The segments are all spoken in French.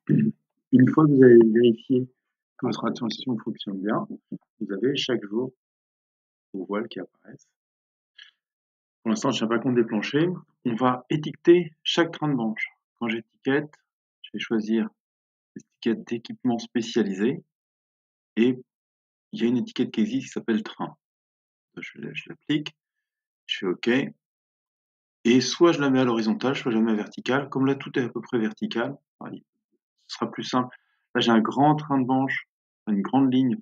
Une fois que vous avez vérifié que votre attention fonctionne bien, vous avez chaque jour vos voiles qui apparaissent. Pour l'instant, je ne tiens pas compte des planchers. On va étiqueter chaque train de banche. Quand j'étiquette, je vais choisir l'étiquette d'équipement spécialisé et il y a une étiquette qui existe qui s'appelle train. Je l'applique, je fais OK et soit je la mets à l'horizontale, soit je la mets à verticale. Comme là, tout est à peu près vertical, ce sera plus simple. Là, j'ai un grand train de banche, une grande ligne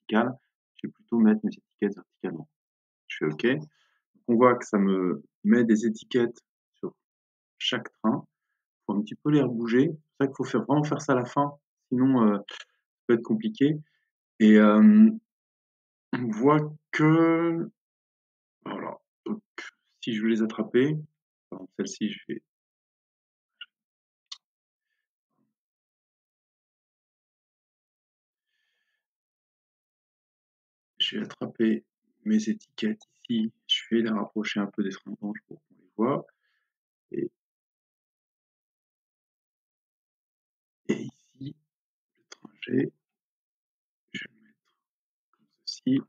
verticale. Je vais plutôt mettre mes étiquettes verticalement. Je fais OK. On voit que ça me met des étiquettes sur chaque train. Il faut un petit peu les rebouger. C'est ça qu'il faut vraiment faire ça à la fin, sinon ça peut être compliqué. Et on voit que voilà. Donc, si je veux les attraper, par exemple celle-ci, je vais attraper mes étiquettes ici. Je vais les rapprocher un peu des trains de banche pour qu'on les voit. Et, et ici, le train G, je vais le mettre comme ceci.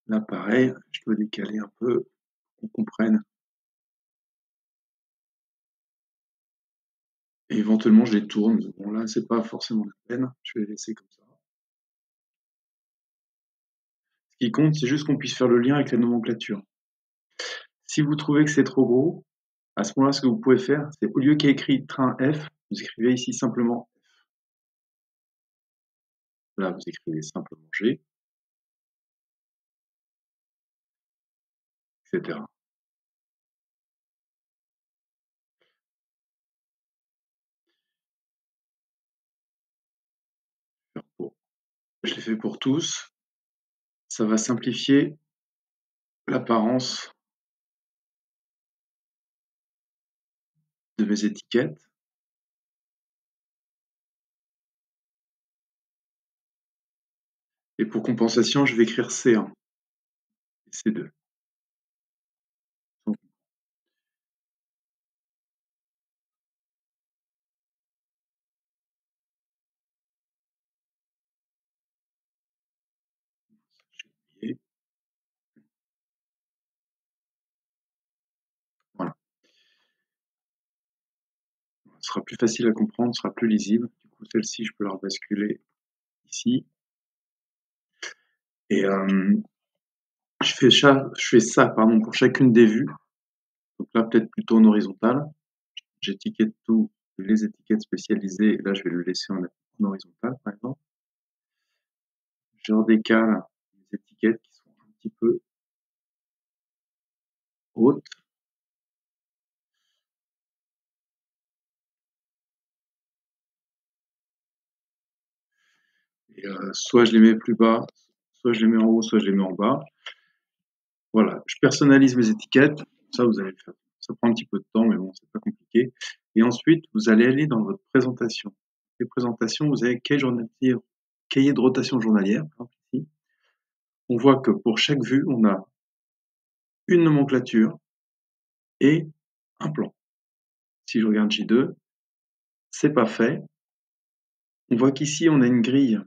Là, pareil, je dois décaler un peu pour qu'on comprenne. Et éventuellement, je les tourne. Bon, là, c'est pas forcément la peine. Je vais les laisser comme ça. Ce qui compte, c'est juste qu'on puisse faire le lien avec la nomenclature. Si vous trouvez que c'est trop gros, à ce moment-là, ce que vous pouvez faire, c'est au lieu qu'il y ait écrit train F, vous écrivez ici simplement F. Là, vous écrivez simplement G, etc. Je l'ai fait pour tous. Ça va simplifier l'apparence de mes étiquettes. Et pour compensation, je vais écrire C1 et C2. Voilà. Ce sera plus facile à comprendre, ce sera plus lisible. Du coup, celle-ci, je peux la rebasculer ici. Et je fais ça pour chacune des vues. Donc là, peut-être plutôt en horizontal. J'étiquette tous les étiquettes spécialisées. Là, je vais le laisser en horizontal, par exemple. Je redécale les étiquettes qui sont un petit peu hautes. Et soit je les mets plus bas, soit je les mets en haut, soit je les mets en bas. Voilà, je personnalise mes étiquettes. Ça, vous allez le faire. Ça prend un petit peu de temps, mais bon, c'est pas compliqué. Et ensuite, vous allez aller dans votre présentation. Les présentations, vous avez cahier de rotation journalière, par exemple, ici. On voit que pour chaque vue, on a une nomenclature et un plan. Si je regarde J2, c'est pas fait. On voit qu'ici, on a une grille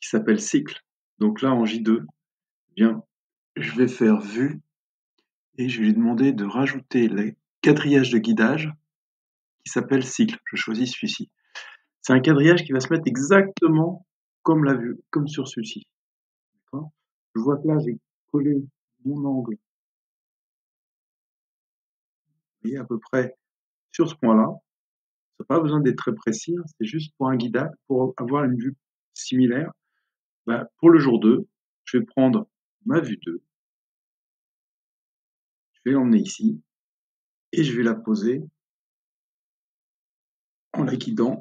qui s'appelle cycle. Donc là, en J2, bien, je vais faire vue et je vais lui demander de rajouter les quadrillages de guidage qui s'appelle cycle. Je choisis celui-ci. C'est un quadrillage qui va se mettre exactement comme la vue, comme sur celui-ci. Je vois que là, j'ai collé mon angle, vous voyez, à peu près sur ce point-là. Ça n'a pas besoin d'être très précis, hein, c'est juste pour un guidage, pour avoir une vue similaire. Ben, pour le jour 2, je vais prendre ma vue 2, je vais l'emmener ici, et je vais la poser en la guidant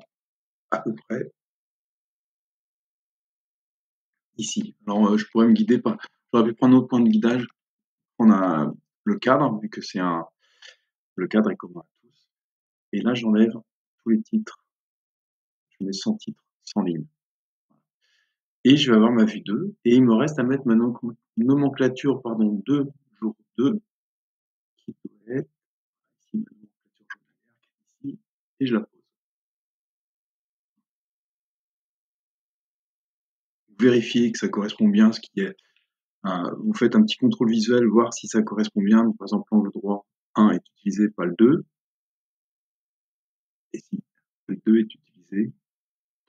à peu près ici. Alors, je pourrais me guider par... J'aurais pu prendre un autre point de guidage, prendre le cadre, vu que le cadre est commun à tous. Et là, j'enlève tous les titres. Je mets 100 titres, 100 lignes. Et je vais avoir ma vue 2. Et il me reste à mettre ma nomenclature de jour 2, qui doit être ici. et je la pose. Vous vérifiez que ça correspond bien à ce qui est. Vous faites un petit contrôle visuel, voir si ça correspond bien. Donc, par exemple, l'angle droit 1 est utilisé, pas le 2. Et si le 2 est utilisé,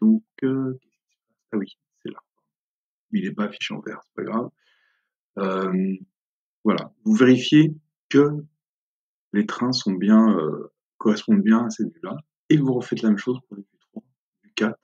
donc, qu'est-ce qui se passe? Ah oui, c'est là. Mais il n'est pas affiché en vert, c'est pas grave. Voilà, vous vérifiez que les trains sont bien, correspondent bien à cette vue-là, et vous refaites la même chose pour les vues 3, vue 4,